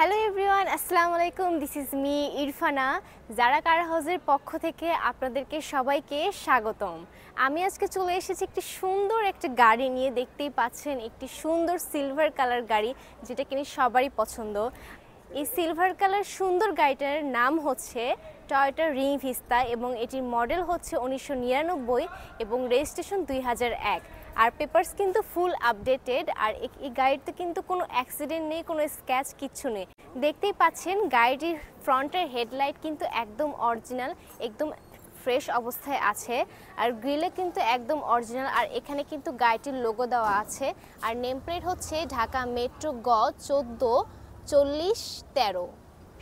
Hello everyone, আসসালামু আলাইকুম। This is me Irfana. যারা কার হাউসের পক্ষ থেকে আপনাদেরকে সবাইকে স্বাগতম। আমি আজকে চলে এসেছি একটি সুন্দর একটা গাড়ি নিয়ে। দেখতেই পাচ্ছেন একটি সুন্দর সিলভার কালার গাড়ি, যেটা কিনা সবারই পছন্দ। এই সিলভার কালার সুন্দর গাড়িটার নাম হচ্ছে টয়োটা রিং ভিস্তা এবং এটির মডেল হচ্ছে 1999 এবং রেজিস্ট্রেশন 2001। আর পেপারস কিন্তু ফুল আপডেটেড। আর এই গাড়িতে কিন্তু কোনো অ্যাক্সিডেন্ট নেই, কোনো স্ক্র্যাচ কিচ্ছু নেই। দেখতেই পাচ্ছেন গাড়িটির ফ্রন্টের হেডলাইট কিন্তু একদম অরিজিনাল, একদম ফ্রেশ অবস্থায় আছে। আর গ্রিলে কিন্তু একদম অরিজিনাল। আর এখানে কিন্তু গাড়িটির লোগো দেওয়া আছে। আর নেম প্লেট হচ্ছে ঢাকা মেট্রো গ 144013।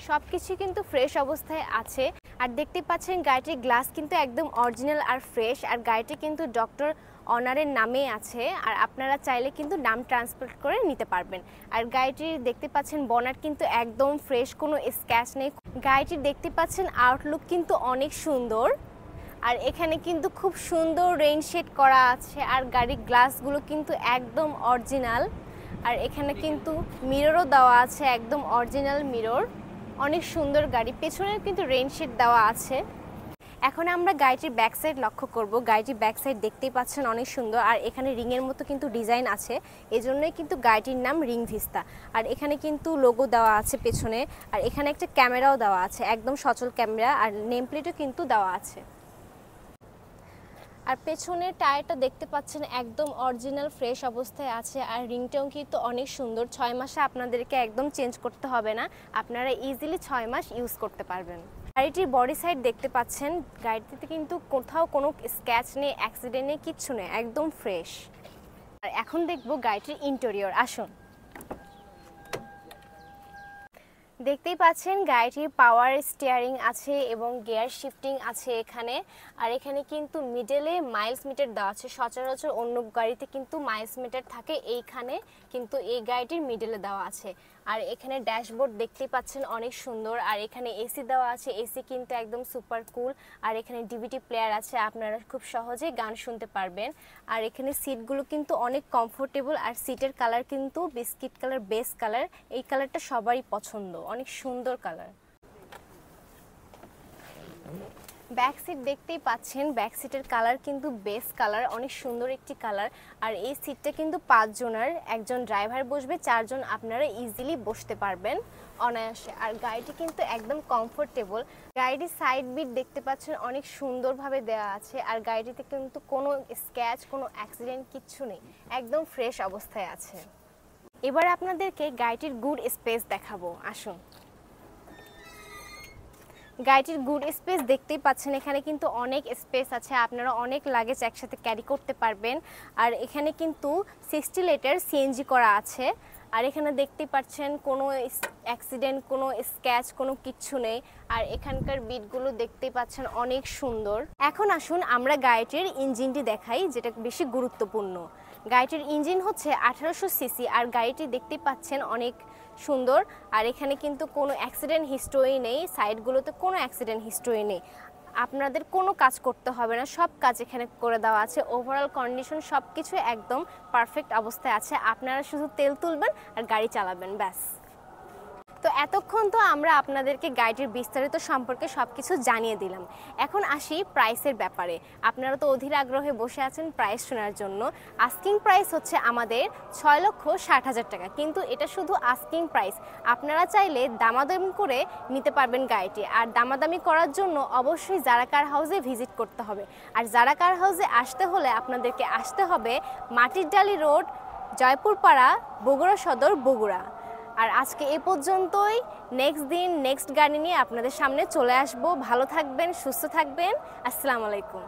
সব কিছু কিন্তু ফ্রেশ অবস্থায় আছে। আর দেখতে পাচ্ছেন গাড়িটির গ্লাস কিন্তু একদম অরিজিনাল আর ফ্রেশ। আর গাড়িটি কিন্তু ডক্টর অনারের নামে আছে। আর আপনারা চাইলে কিন্তু নাম ট্রান্সফার করে নিতে পারবেন। আর গাড়িটির দেখতে পাচ্ছেন বনাট কিন্তু একদম ফ্রেশ, কোনো স্ক্র্যাচ নেই। গাড়িটির দেখতে পাচ্ছেন আউটলুক কিন্তু অনেক সুন্দর। আর এখানে কিন্তু খুব সুন্দর রেইন শেড করা আছে। আর গাড়ির গ্লাসগুলো কিন্তু একদম অরিজিনাল। আর এখানে কিন্তু মিররও দেওয়া আছে, একদম অরিজিনাল মিরর। অনেক সুন্দর গাড়ি, পেছনেও কিন্তু রেইন শেড দেওয়া আছে। এখন আমরা গাড়িটির ব্যাক সাইড লক্ষ্য করব। গাড়িটির ব্যাক সাইড দেখতেই পাচ্ছেন অনেক সুন্দর। আর এখানে রিংয়ের মতো কিন্তু ডিজাইন আছে, এজন্যই কিন্তু গাড়িটির নাম রিং ভিস্তা। আর এখানে কিন্তু লোগো দেওয়া আছে পেছনে। আর এখানে একটা ক্যামেরাও দেওয়া আছে, একদম সচল ক্যামেরা। আর নেম প্লেটও কিন্তু দেওয়া আছে। আর পেছনের টায়ারটা দেখতে পাচ্ছেন একদম অরিজিনাল ফ্রেশ অবস্থায় আছে। আর রিংটাও কিন্তু অনেক সুন্দর। 6 মাসে আপনাদেরকে একদম চেঞ্জ করতে হবে না, আপনারা ইজিলি 6 মাস ইউজ করতে পারবেন। গাড়িটির বডি সাইড দেখতে পাচ্ছেন, গাড়িটিতে কিন্তু কোথাও কোনো স্ক্র্যাচ নেই, অ্যাক্সিডেন্ট নেই, কিচ্ছু নেই, একদম ফ্রেশ। আর এখন দেখব গাড়িটির ইন্টেরিয়র। আসুন। দেখতেই পাচ্ছেন গাড়িটির পাওয়ার স্টিয়ারিং আছে এবং গিয়ার শিফটিং আছে এখানে। আর এখানে কিন্তু মিডলে মাইলস মিটার দেওয়া আছে। সচরাচর অন্য গাড়িতে কিন্তু মাইলস মিটার থাকে, এইখানে কিন্তু এই গাড়িটির মিডলে দেওয়া আছে। আর এখানে ড্যাশবোর্ড দেখতেই পাচ্ছেন অনেক সুন্দর। আর এখানে এসি দেওয়া আছে, এসি কিন্তু একদম সুপার কুল। আর এখানে ডিভিডি প্লেয়ার আছে, আপনারা খুব সহজেই গান শুনতে পারবেন। আর এখানে সিটগুলো কিন্তু অনেক কমফোর্টেবল। আর সিটের কালার কিন্তু বিস্কিট কালার, বেস কালার। এই কালারটা সবারই পছন্দ, অনেক সুন্দর কালার। ব্যাক সিট দেখতেই পাচ্ছেন, ব্যাক সিটের কালার কিন্তু বেস কালার, অনেক সুন্দর একটি কালার। আর এই সিটটা কিন্তু 5 জনের, একজন ড্রাইভার বসবে, 4 জন আপনারা ইজিলি বসতে পারবেন অনায়াসে। আর গাড়িটি কিন্তু একদম কমফোর্টেবল। গাড়িটির সাইড বিট দেখতে পাচ্ছেন অনেক সুন্দরভাবে দেওয়া আছে। আর গাড়িটিতে কিন্তু কোনো স্ক্র্যাচ, কোনো অ্যাক্সিডেন্ট কিচ্ছু নেই, একদম ফ্রেশ অবস্থায় আছে। এবার আপনাদেরকে গাড়িটির গুড স্পেস দেখাবো, আসুন। গাড়িটির গুড স্পেস দেখতেই পাচ্ছেন, এখানে কিন্তু অনেক স্পেস আছে, আপনারা অনেক লাগেজ একসাথে ক্যারি করতে পারবেন। আর এখানে কিন্তু 60 লিটার সিএনজি করা আছে। আর এখানে দেখতেই পাচ্ছেন কোনো অ্যাক্সিডেন্ট, কোনো স্ক্র্যাচ, কোনো কিচ্ছু নেই। আর এখানকার বিটগুলো দেখতেই পাচ্ছেন অনেক সুন্দর। এখন আসুন আমরা গাড়িটির ইঞ্জিনটি দেখাই, যেটা বেশি গুরুত্বপূর্ণ। গাড়িটির ইঞ্জিন হচ্ছে 1800 সিসি। আর গাড়িটি দেখতেই পাচ্ছেন অনেক সুন্দর। আর এখানে কিন্তু কোনো অ্যাক্সিডেন্ট হিস্টরি নেই, সাইডগুলোতে কোনো অ্যাক্সিডেন্ট হিস্টরি নেই। আপনাদের কোনো কাজ করতে হবে না, সব কাজ এখানে করে দেওয়া আছে। ওভারঅল কন্ডিশন সব কিছু একদম পারফেক্ট অবস্থায় আছে। আপনারা শুধু তেল তুলবেন আর গাড়ি চালাবেন, ব্যাস। তো এতক্ষণ তো আমরা আপনাদেরকে গাড়িটির বিস্তারিত সম্পর্কে সব কিছু জানিয়ে দিলাম। এখন আসি প্রাইসের ব্যাপারে। আপনারা তো অধীর আগ্রহে বসে আছেন প্রাইস শোনার জন্য। আস্কিং প্রাইস হচ্ছে আমাদের 6,60,000 টাকা, কিন্তু এটা শুধু আস্কিং প্রাইস। আপনারা চাইলে দামাদামি করে নিতে পারবেন গাড়িটি। আর দামাদামি করার জন্য অবশ্যই যারা কার হাউসে ভিজিট করতে হবে। আর যারা কার হাউসে আসতে হলে আপনাদেরকে আসতে হবে মাটিরডালি রোড, জয়পুরপাড়া, বগুড়া সদর, বগুড়া। আর আজকে এ পর্যন্তই। নেক্সট দিন নেক্সট গাড়ি নিয়ে আপনাদের সামনে চলে আসবো। ভালো থাকবেন, সুস্থ থাকবেন। আসসালামু আলাইকুম।